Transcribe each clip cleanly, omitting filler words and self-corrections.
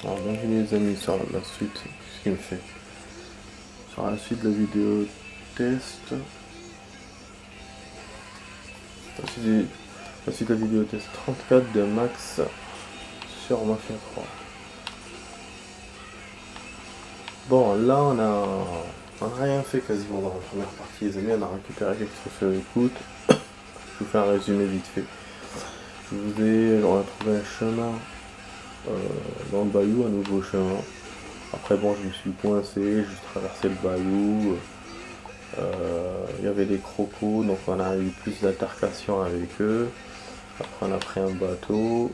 Alors bienvenue les amis sur la suite, ce qu'il me fait. Sur la suite de la vidéo test, la suite de la vidéo test 34 de Max sur Mafia 3. Bon là on a rien fait quasiment dans la première partie les amis, on a récupéré quelque chose sur l'écoute. Je vous fais un résumé vite fait. On a trouvé un chemin dans le bayou, un nouveau chemin. Après bon je me suis coincé, j'ai traversé le bayou. Il y avait des crocos, donc on a eu plus d'altercations avec eux. Après on a pris un bateau.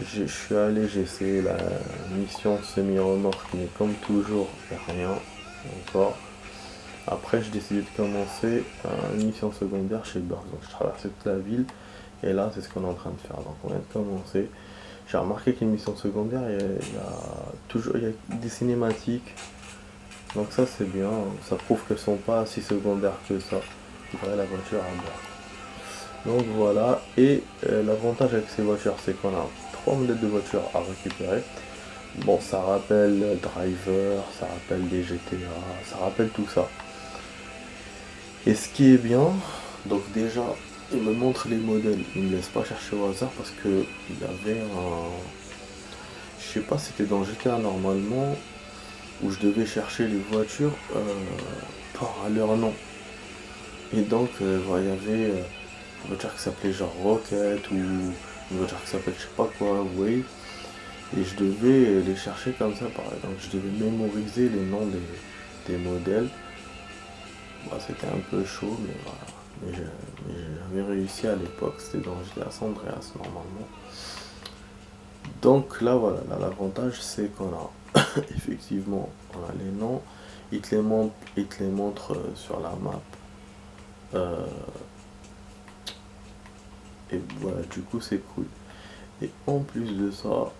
Je suis allé, j'ai essayé la mission semi-remorque, mais comme toujours, il n'y a rien encore. Après j'ai décidé de commencer une mission secondaire chez Burke. Donc je traversais toute la ville et là c'est ce qu'on est en train de faire. Donc on vient de commencer. J'ai remarqué qu'une mission secondaire, il y a des cinématiques. Donc ça c'est bien, ça prouve qu'elles sont pas si secondaires que ça. Il faudrait la voiture à bord. Donc voilà, et l'avantage avec ces voitures c'est qu'on a 3 modèles de voitures à récupérer. Bon, ça rappelle Driver, ça rappelle des GTA, ça rappelle tout ça. Et ce qui est bien, donc déjà, il me montre les modèles, il ne me laisse pas chercher au hasard parce que il y avait un... Je sais pas si c'était dans GTA normalement, où je devais chercher les voitures par leur nom. Et donc, il y avait une voiture qui s'appelait genre Rocket ou une voiture qui s'appelle je sais pas quoi, Wave. Et je devais les chercher comme ça, par exemple. Je devais mémoriser les noms des modèles. Bon, c'était un peu chaud, mais voilà. Mais j'avais réussi à l'époque, c'était dans GTA San Andreas normalement. Donc là, voilà, là, l'avantage c'est qu'on a effectivement on a les noms, il te les montre sur la map. Et voilà, du coup c'est cool. Et en plus de ça,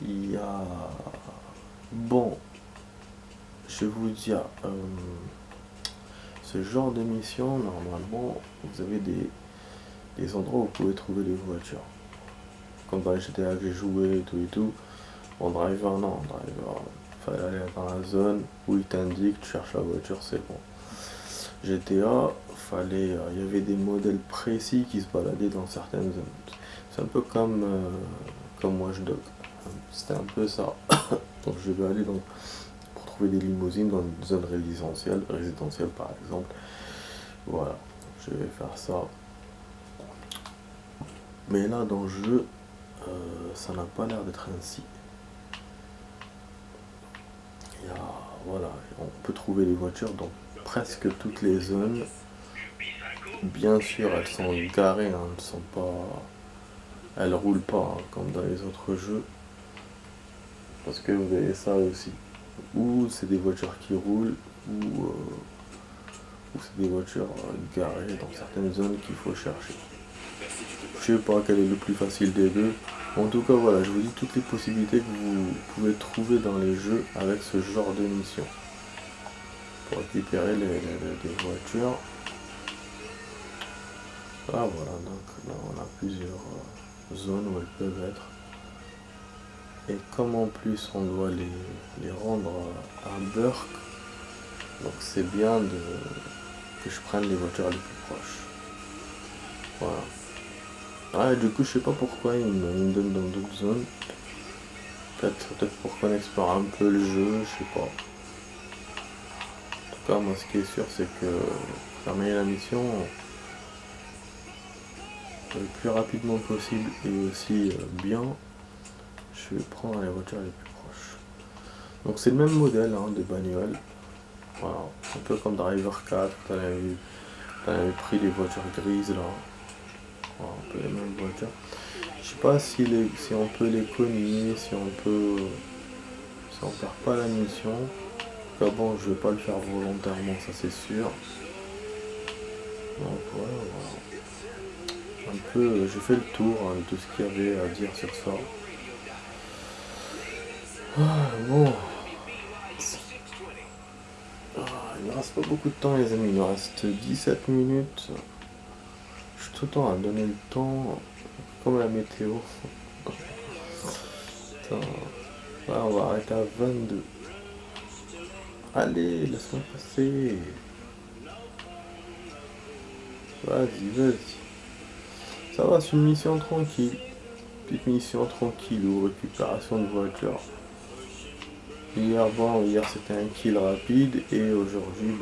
il y a... Bon, je vais vous dire, ce genre de mission, normalement, vous avez des endroits où vous pouvez trouver les voitures. Comme dans les GTA que j'ai joué et tout. En driver, non, en driver, fallait aller dans la zone où il t'indique, tu cherches la voiture, c'est bon. GTA, il y avait des modèles précis qui se baladaient dans certaines zones. C'est un peu comme Watch Dogs. C'était un peu ça. Donc je vais aller pour trouver des limousines dans une zone résidentielle par exemple. Voilà, je vais faire ça. Mais là dans le jeu, ça n'a pas l'air d'être ainsi. Voilà, on peut trouver les voitures dans presque toutes les zones. Bien sûr, elles sont garées, hein, elles roulent pas hein, comme dans les autres jeux. Parce que vous avez ça aussi. Ou c'est des voitures qui roulent, ou c'est des voitures garées dans certaines zones qu'il faut chercher. Je sais pas quel est le plus facile des deux. En tout cas, voilà, je vous dis toutes les possibilités que vous pouvez trouver dans les jeux avec ce genre de mission. Pour récupérer les voitures. Ah voilà, donc là on a plusieurs zones où elles peuvent être. Et comme en plus on doit les rendre à Burke, donc c'est bien que je prenne les voitures les plus proches. Voilà. Ah, et du coup je sais pas pourquoi il me donne dans d'autres zones. Peut-être pour qu'on explore un peu le jeu, je sais pas. En tout cas moi ce qui est sûr c'est que pour terminer la mission le plus rapidement possible et aussi bien, je vais prendre les voitures les plus proches. Donc c'est le même modèle hein, de bagnole. Voilà, un peu comme Driver 4, t'en avais pris les voitures grises là. Voilà, un peu les mêmes voitures. Je sais pas si on peut les cogner, si on perd pas la mission. Enfin bon, je vais pas le faire volontairement, ça c'est sûr. Donc voilà. Un peu, j'ai fait le tour hein, de tout ce qu'il y avait à dire sur ça. Bon. Il ne reste pas beaucoup de temps les amis, il nous reste 17 minutes. Je suis tout le temps à donner le temps, comme la météo. Attends. Ouais, on va arrêter à 22. Allez, laisse-moi passer. Vas-y, vas-y. Ça va, c'est une mission tranquille. Petite mission tranquille ou récupération de voiture. Hier c'était un kill rapide et aujourd'hui,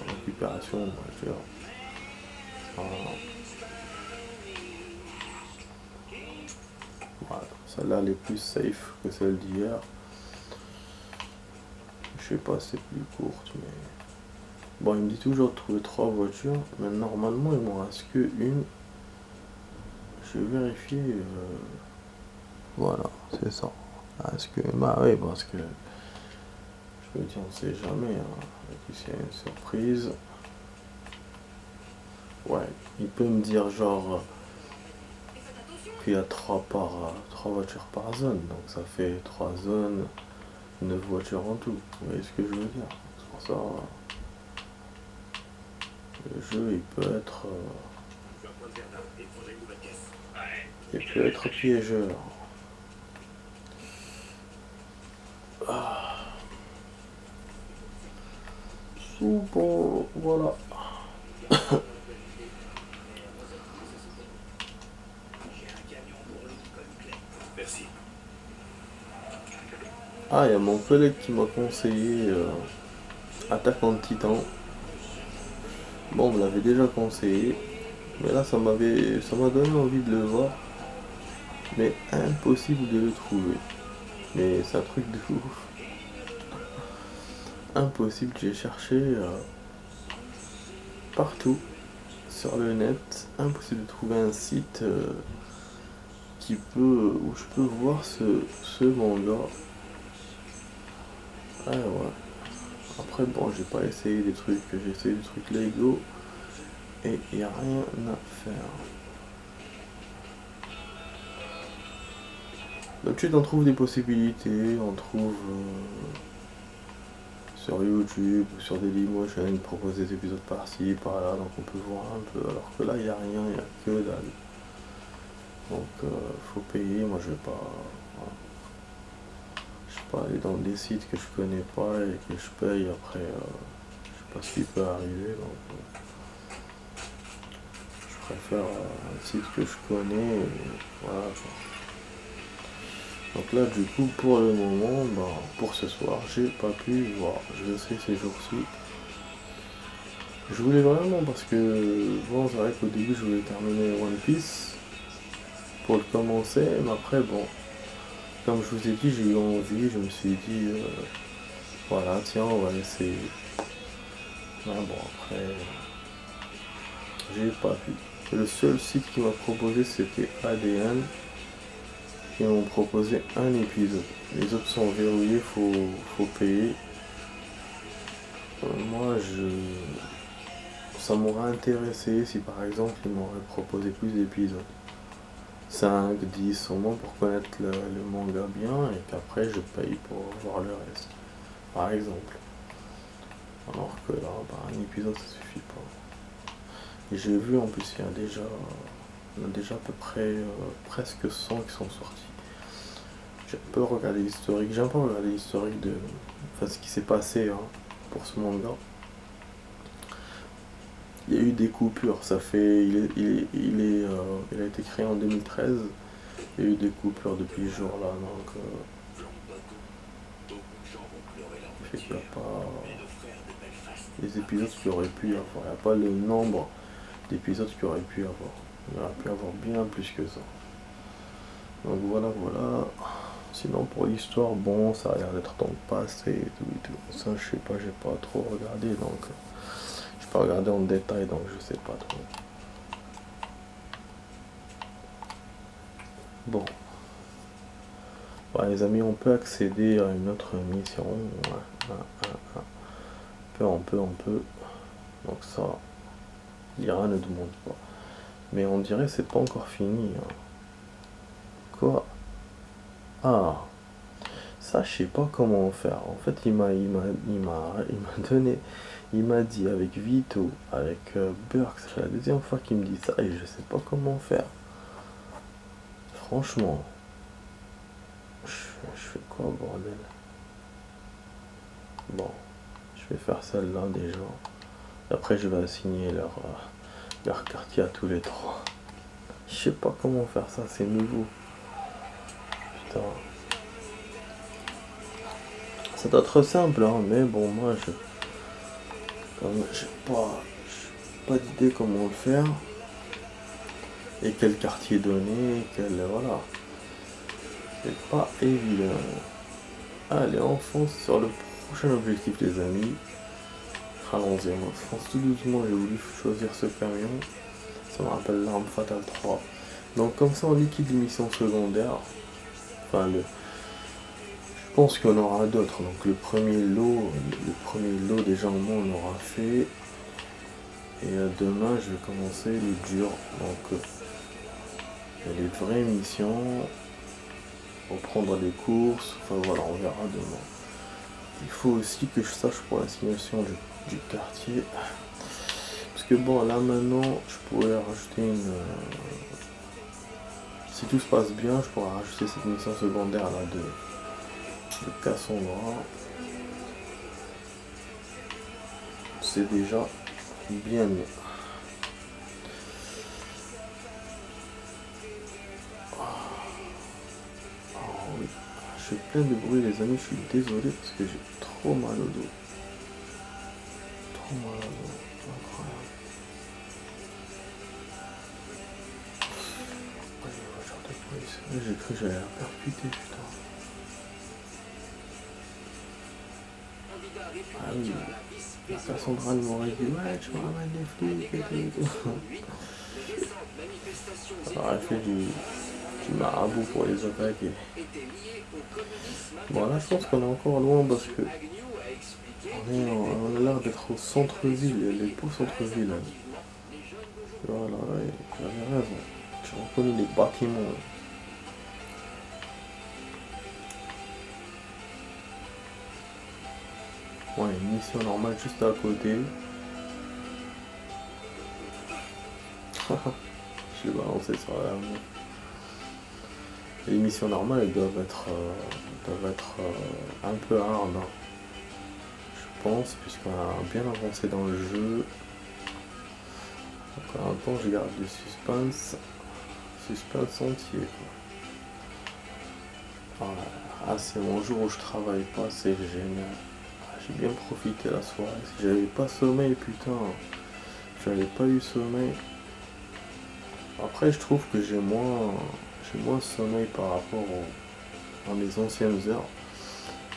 récupération de voiture. Voilà. Voilà. Celle-là, elle est plus safe que celle d'hier. Je sais pas, c'est plus courte, mais... Bon, il me dit toujours de trouver 3 voitures, mais normalement, il m'en reste que une. Je vais vérifier. Voilà, c'est ça. Est-ce que... Bah oui, parce que... Je me dis, on sait jamais. Hein. Et puis, s'il y a une surprise... Ouais, il peut me dire genre... qu'il y a 3 voitures par zone. Donc ça fait 3 zones, 9 voitures en tout. Vous voyez ce que je veux dire? C'est pour ça... Le jeu, il peut être piégeur. Ah. Super, voilà. Ah, il y a mon collègue qui m'a conseillé Attaque en Titan. Bon, on me l'avait déjà conseillé, mais là ça m'a donné envie de le voir, mais impossible de le trouver. Mais c'est un truc de ouf. Impossible, j'ai cherché partout sur le net, impossible de trouver un site où je peux voir ce manga. Ah ouais. Après bon, j'ai pas essayé des trucs, j'ai essayé des trucs Lego et il n'y a rien à faire. D'habitude on trouve des possibilités, on trouve sur YouTube ou sur Dailymotion, ils proposent des épisodes par-ci, par-là, donc on peut voir un peu, alors que là il n'y a rien, il n'y a que dalle. Donc faut payer, moi je vais pas. Voilà. Je vais pas aller dans des sites que je connais pas et que je paye après, je sais pas ce qui peut arriver, donc je préfère un site que je connais et voilà quoi. Donc là du coup pour le moment, pour ce soir, j'ai pas pu voir. Je vais essayer ces jours-ci. Je voulais vraiment parce que bon c'est vrai qu'au début je voulais terminer One Piece pour le commencer, mais après bon, comme je vous ai dit, j'ai eu envie, je me suis dit voilà tiens on va essayer. Ouais, bon après j'ai pas pu. Le seul site qui m'a proposé c'était ADN. Ils m'ont proposé un épisode. Les autres sont verrouillés, faut payer. Moi ça m'aurait intéressé si par exemple ils m'auraient proposé plus d'épisodes. 5, 10 au moins pour connaître le manga bien et qu'après je paye pour voir le reste. Par exemple. Alors que là, un épisode ça suffit pas. Et j'ai vu en plus il y a déjà à peu près presque 100 qui sont sortis. J'ai un peu regardé l'historique, j'ai un peu regardé l'historique de ce qui s'est passé pour ce manga. Il y a eu des coupures, ça fait. Il a été créé en 2013. Il y a eu des coupures depuis ce jour-là, donc fait qu'il n'y a pas les épisodes qu'il aurait pu y avoir. Il n'y a pas le nombre d'épisodes qu'il aurait pu avoir. Il aurait pu avoir bien plus que ça. Donc voilà. Sinon pour l'histoire, bon, ça a l'air d'être dans le passé et tout. Ça je sais pas, j'ai pas trop regardé, donc j'ai pas regardé en détail, donc je sais pas trop. Bon. Les amis, on peut accéder à une autre mission. On peut. Donc ça, l'IRA ne demande pas. Mais on dirait que c'est pas encore fini. Quoi? Ah, ça je sais pas comment faire. En fait, il m'a donné, il m'a dit avec Vito, avec Burks, c'est la deuxième fois qu'il me dit ça et je sais pas comment faire. Franchement. je fais quoi, bordel? Bon, je vais faire celle-là déjà. Après, je vais assigner leur quartier à tous les trois. Je sais pas comment faire ça, c'est nouveau. Putain. Ça doit être simple, hein, mais bon, moi, comme j'ai pas d'idée comment le faire. Et quel quartier donner, voilà. C'est pas évident. Allez, on fonce sur le prochain objectif, les amis. Allons-y, on fonce tout doucement. J'ai voulu choisir ce camion. Ça me rappelle l'arme fatale 3. Donc comme ça, on liquide les missions secondaires. Enfin, je pense qu'il y en aura d'autres. Donc le premier lot déjà au moins on aura fait. Et demain, je vais commencer le dur. Donc il y a les vraies missions. Reprendre les courses. Enfin voilà, on verra demain. Il faut aussi que je sache pour l'assignation du quartier. Parce que bon, là maintenant, je pourrais rajouter si tout se passe bien, je pourrais rajouter cette mission secondaire là de Cassandra. C'est déjà bien mieux. Oh oui, je fais plein de bruit les amis, je suis désolé parce que j'ai trop mal au dos. Trop mal au dos, incroyable. J'ai cru que j'allais la percuter, putain. Ah oui, la Cassandra elle m'aurait dit ouais, tu me ramènes des flics et tout. Alors elle fait du marabout pour les attaquer. Bon là je pense qu'on est encore loin parce que on a l'air d'être au centre-ville, il y a les beaux centre-ville. Voilà, ouais, j'avais raison. J'ai reconnu les bâtiments. Ouais, une mission normale juste à côté. Je l'ai balancé sur la main. Les missions normales elles doivent être un peu hard, hein, je pense, puisqu'on a bien avancé dans le jeu. Encore un temps, je garde du suspense entier, quoi. C'est mon jour où je travaille pas, c'est génial. J'ai bien profité la soirée. Si j'avais pas sommeil, putain, j'avais pas eu sommeil. Après, je trouve que j'ai moins sommeil par rapport à mes anciennes heures.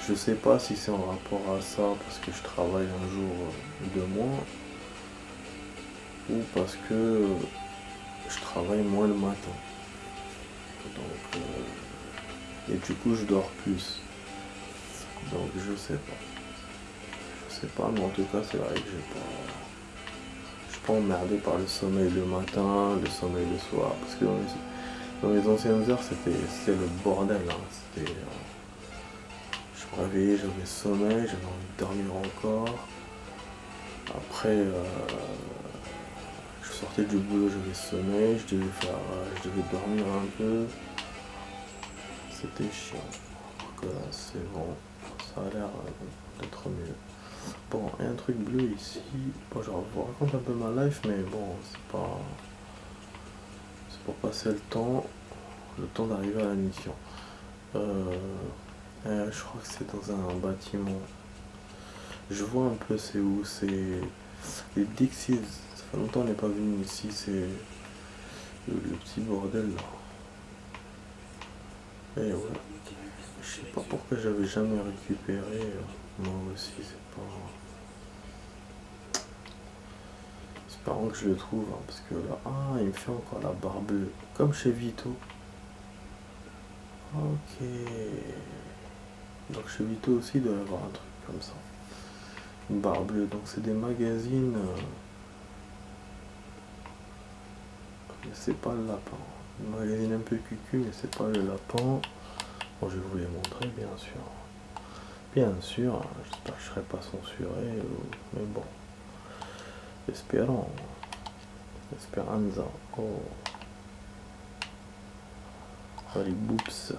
Je sais pas si c'est en rapport à ça parce que je travaille un jour de moins ou parce que je travaille moins le matin. Donc, et du coup, je dors plus. Donc, je sais pas. Je sais pas, mais en tout cas, c'est vrai que je suis pas emmerdé par le sommeil le matin, le sommeil le soir. Parce que dans les anciennes heures, c'était le bordel, hein. Je me réveillais, j'avais sommeil, j'avais envie de dormir encore. Après, je sortais du boulot, j'avais sommeil, je devais dormir un peu. C'était chiant. Donc là, c'est bon, ça a l'air d'être mieux. Bon, il y a un truc bleu ici. Bon, je vous raconte un peu ma life, mais bon, c'est pour passer le temps d'arriver à la mission. Je crois que c'est dans un bâtiment. Je vois un peu c'est où, c'est les Dixies. Ça fait longtemps qu'on n'est pas venu ici, c'est le petit bordel là. Et ouais, je sais pas pourquoi j'avais jamais récupéré. Moi aussi, c'est pas. Espérons que je le trouve, hein, parce que là, il me fait encore la barre bleue, comme chez Vito. Ok. Donc chez Vito aussi, il doit y avoir un truc comme ça. Une barre bleue, donc c'est des magazines. Mais c'est pas le lapin. Un magazine un peu cucu, mais c'est pas le lapin. Bon, je vais vous les montrer, bien sûr. Bien sûr, j'espère que je serai pas censuré, mais bon. Espérons. Esperanza. Oh. Oh, les boops.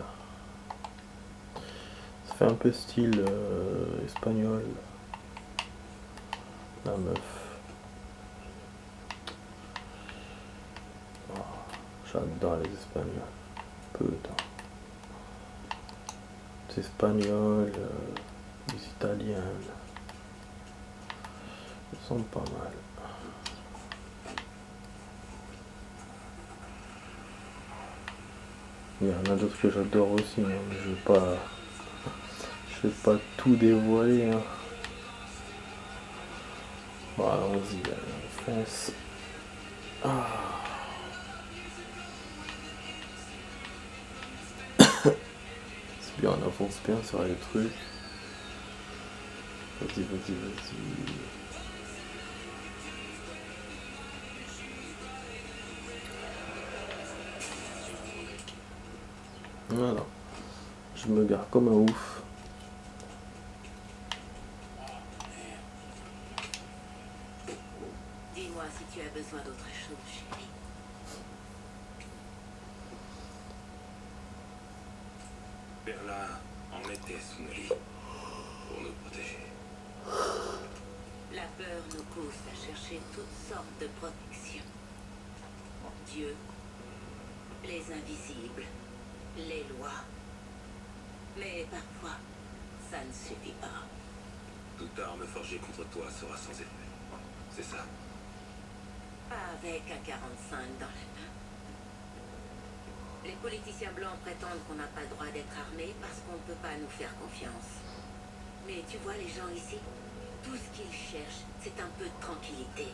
fait un peu style espagnol. La meuf. Oh, j'adore les Espagnols. Putain. Les Espagnols, les Italiennes. Ils sont pas mal. Il y en a d'autres que j'adore aussi, hein, mais je vais pas tout dévoiler. Hein. Bon, allons-y, on fonce. Ah. C'est bien, on avance bien sur les trucs. Vas-y. Voilà. Je me gare comme un ouf. Dis-moi si tu as besoin d'autre chose, chérie. Berlin en était sous nos lits pour nous protéger. La peur nous pousse à chercher toutes sortes de protections. Dieu, les invisibles, les lois. Mais parfois, ça ne suffit pas. Toute arme forgée contre toi sera sans effet. C'est ça? Pas avec un 45 dans la main. Les politiciens blancs prétendent qu'on n'a pas le droit d'être armés parce qu'on ne peut pas nous faire confiance. Mais tu vois les gens ici, tout ce qu'ils cherchent, c'est un peu de tranquillité.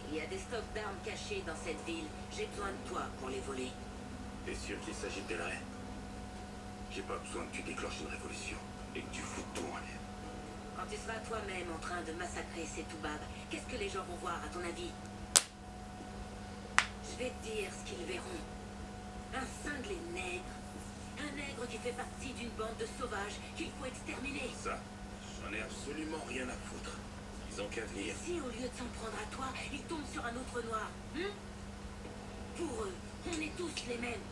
Il y a des stocks d'armes cachés dans cette ville. J'ai besoin de toi pour les voler. T'es sûr qu'il s'agit de Delray? J'ai pas besoin que tu déclenches une révolution et que tu fous tout en l'air. Quand tu seras toi-même en train de massacrer ces toubabs, qu'est-ce que les gens vont voir à ton avis? Je vais te dire ce qu'ils verront. Un cinglé nègre. Un nègre qui fait partie d'une bande de sauvages qu'il faut exterminer. Ça, j'en ai absolument rien à foutre. Ils ont qu'à venir. Si au lieu de s'en prendre à toi, ils tombent sur un autre noir, Pour eux, on est tous les mêmes.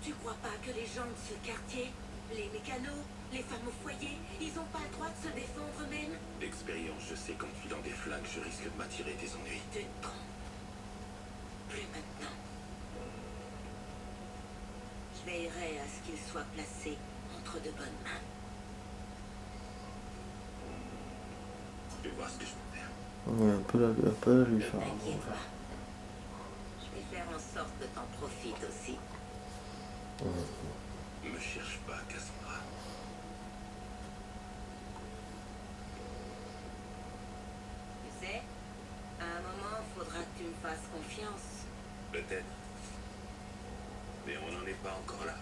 Tu crois pas que les gens de ce quartier, les mécanos, les femmes au foyer, ils ont pas le droit de se défendre eux-mêmes? D'expérience, je sais qu'en filant des flingues, je risque de m'attirer des ennuis. Tu te trompes. Plus maintenant. Je veillerai à ce qu'ils soient placés entre de bonnes mains. Je vais voir ce que je peux faire. Ouais, un peu lui Ne faire. t'inquiète pas. Je vais faire en sorte que t'en profites aussi. Me cherche pas, Cassandra. Tu sais, à un moment, faudra que tu me fasses confiance. Peut-être. Mais on n'en est pas encore là.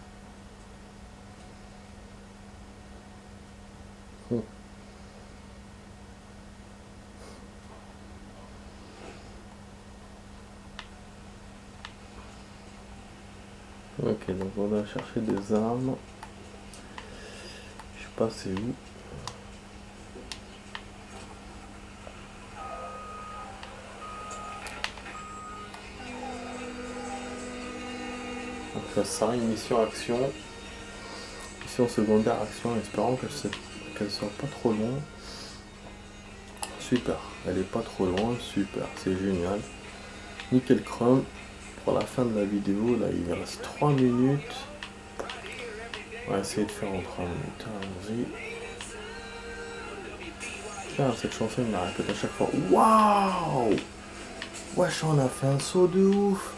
Ok, donc on va chercher des armes. Je sais pas c'est où. Donc ça sera une mission action. Mission secondaire action, espérant qu'elle soit pas trop loin. Super, elle est pas trop loin, super, c'est génial. Nickel chrome. Pour la fin de la vidéo, là il reste 3 minutes. On va essayer de faire en 3 minutes. Allons-y. Putain, cette chanson il me la répète à chaque fois. Waouh! Wesh, on a fait un saut de ouf!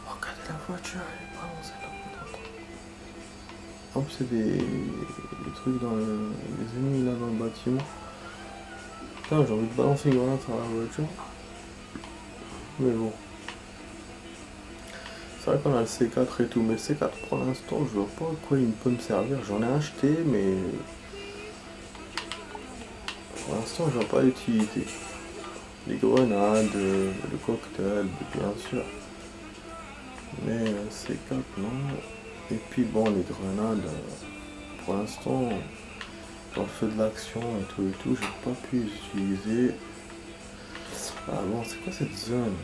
Regardez la voiture, elle est balancée là. En plus, c'est des trucs dans les ennemis là dans le bâtiment. Putain, j'ai envie de balancer une grenade sur la voiture. Mais bon. C'est vrai qu'on a le C4 et tout, mais le C4 pour l'instant, je vois pas à quoi il peut me servir. J'en ai acheté, mais pour l'instant, je vois pas l'utilité. Les grenades, le cocktail, bien sûr. Mais C4, non. Et puis bon, les grenades, pour l'instant, dans le feu de l'action et tout, j'ai pas pu les utiliser. Ah bon, c'est quoi cette zone?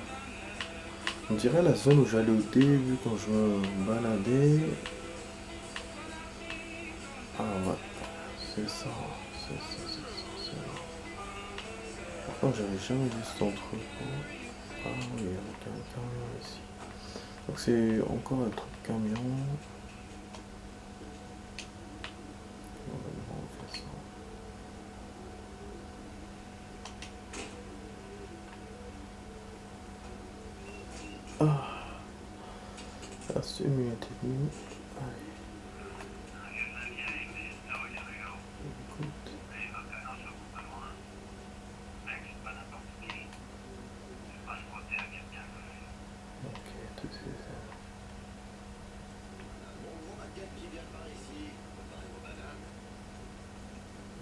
On dirait la zone où j'allais au début quand je me baladais. Ah ouais, c'est ça, c'est ça, c'est ça, c'est ça. Par contre, j'avais jamais vu cet entrepôt. Ah oui, avec un camion ici. Donc c'est encore un truc camion. On fait ça. Ah, la semi-minute et demie. Allez, écoute. Ok, tout c'est ça.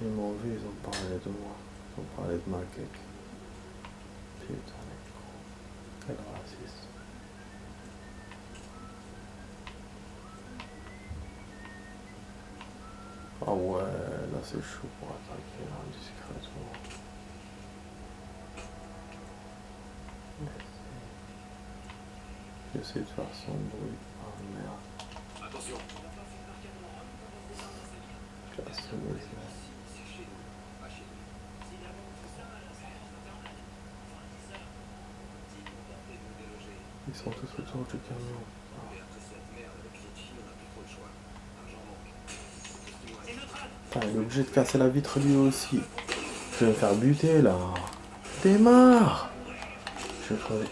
Ils m'ont vu, ils ont parlé de moi. Ils ont parlé de ma cake. Putain, les cons. Quel raciste. Ah ouais, là c'est chaud pour attaquer là, discrètement. J'essaie de faire son bruit. Ah merde. Attention. Casse le maison. Ils sont tous autour du camion. Putain, il est obligé de casser la vitre lui aussi. Je vais me faire buter là. Démarre. Je vais crever.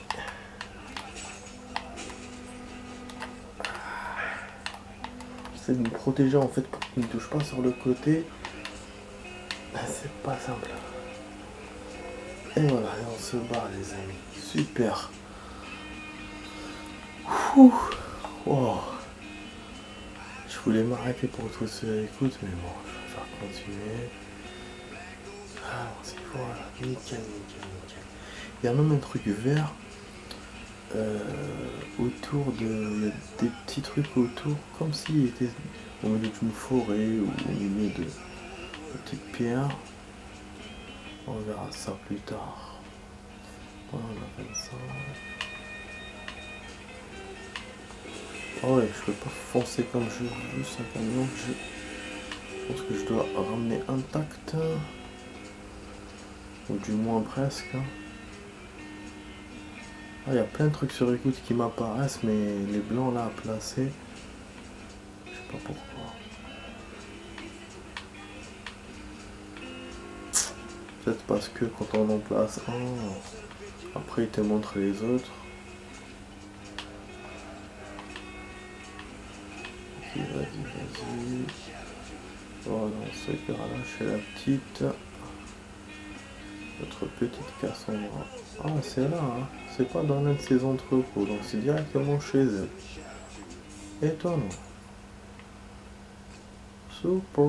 J'essaie de me protéger en fait pour qu'il ne touche pas sur le côté. C'est pas simple. Et voilà, et on se barre les amis. Super. Ouh. Oh. Je voulais m'arrêter pour tous ceux qui écoutent, mais bon, je vais faire continuer. Ah, c'est voilà, nickel, nickel, nickel. Il y a même un truc vert autour de... Il y a des petits trucs autour, comme s'il était au milieu d'une forêt ou au milieu de petites pierres. On verra ça plus tard. Voilà, on appelle ça. Oh ouais, je peux pas foncer comme je veux, c'est un camion que je pense que je dois ramener intact. Ou du moins presque. Ah, il y a plein de trucs sur écoute qui m'apparaissent, mais les blancs là à placer, je sais pas pourquoi. Peut-être parce que quand on en place un, après il te montre les autres. Ok, vas-y, vas-y. Oh non, ce gars-là, chez la petite. Notre petite Cassandra. Ah, c'est là, hein. C'est pas dans l'un de ses entrepôts, donc c'est directement chez elle. Étonnant. Super.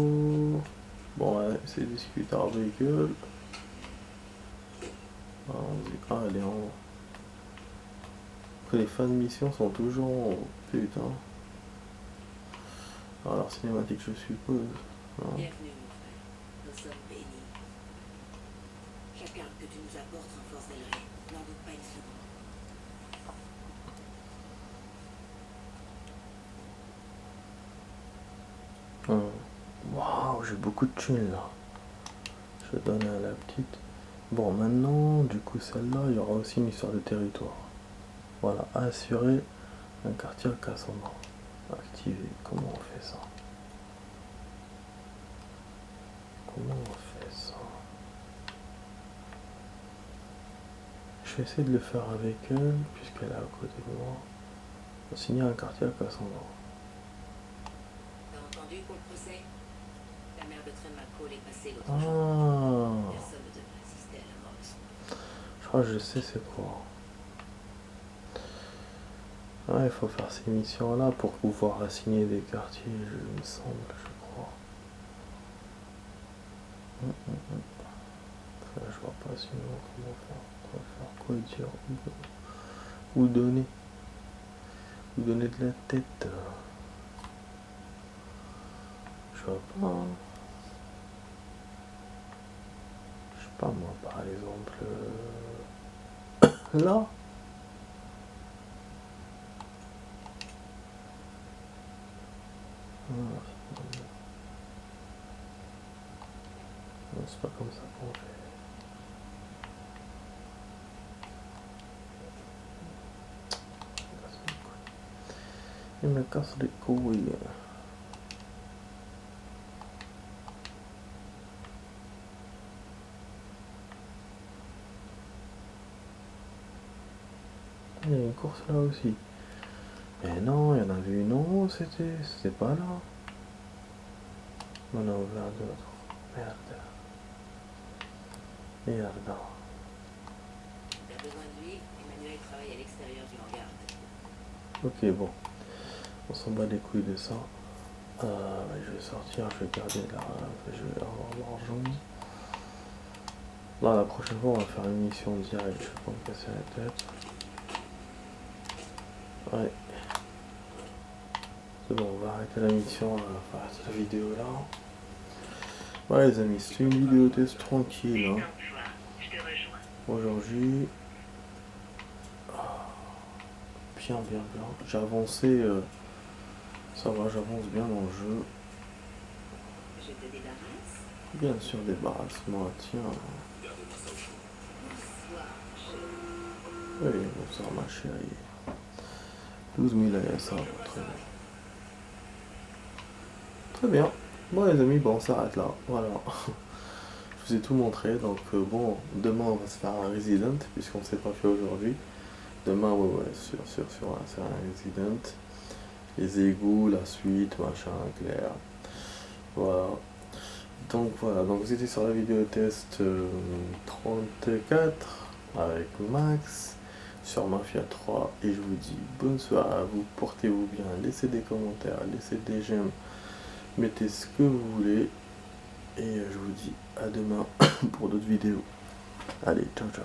Bon, ouais, c'est discuter avec elle. Ah, on dit, ah, elle est en haut. Après, les fins de mission sont toujours en haut. Putain. Alors, cinématique, je suppose. Non. Bienvenue, mon frère. Nous sommes bénis. Chacun que tu nous apportes renforce Elray. N'en doute pas une seconde. Waouh, j'ai beaucoup de thunes là. Je vais donner à la petite. Bon, maintenant, du coup, celle-là, il y aura aussi une histoire de territoire. Voilà, assurer un quartier à Cassandra. Activer. Comment on fait ça? Comment on fait ça? Je vais essayer de le faire avec elle, puisqu'elle est à côté de moi. On va signer un quartier à Cassandra. T'as entendu pour le procès? La mère de Tremaco est passée l'autre Ah, jour. Personne ne devrait assister à la mort de son enfant. je crois que je sais c'est quoi. Ouais, il faut faire ces missions-là pour pouvoir assigner des quartiers, il me semble, je crois. Là, je vois pas sinon comment faire. On va faire quoi dire ou donner. Ou donner de la tête. Je vois pas. Hein. Je sais pas moi, par exemple. Là. Non, c'est pas comme ça qu'on fait. Il me casse les couilles. Il y a une course là aussi. Mais non, il y en avait une en haut, c'était pas là. Non, non, vers d'autres. Merde. Merde. T'as besoin de lui, Emmanuel travaille à l'extérieur du hangar. Ok, bon. On s'en bat les couilles de ça. Je vais sortir, je vais garder là. Je vais avoir l'argent. Là, la prochaine fois, on va faire une mission directe. Je vais pas me casser la tête. Ouais. C'est bon, on va arrêter la mission, on va arrêter la vidéo là. Ouais les amis, c'était une vidéo test tranquille. Hein. Aujourd'hui, bien. J'ai avancé, ça va, j'avance bien dans le jeu. Je te débarrasse. Bien sûr, débarrasse-moi, tiens. Gardez-moi ça au chaud. Bonsoir, chérie. Oui, bonsoir ma chérie. 12 000 ASA, très bien. Très bien. Bon les amis, bon on s'arrête là, voilà. Je vous ai tout montré, donc bon, demain on va se faire un Resident, puisqu'on ne s'est pas fait aujourd'hui. Demain, ouais, sûr, c'est un Resident. Les égouts, la suite, machin, clair. Voilà. Donc voilà, donc vous étiez sur la vidéo test 34 avec Max sur Mafia 3 et je vous dis bonne soirée à vous, portez-vous bien, laissez des commentaires, laissez des j'aime, mettez ce que vous voulez et je vous dis à demain pour d'autres vidéos. Allez, ciao ciao.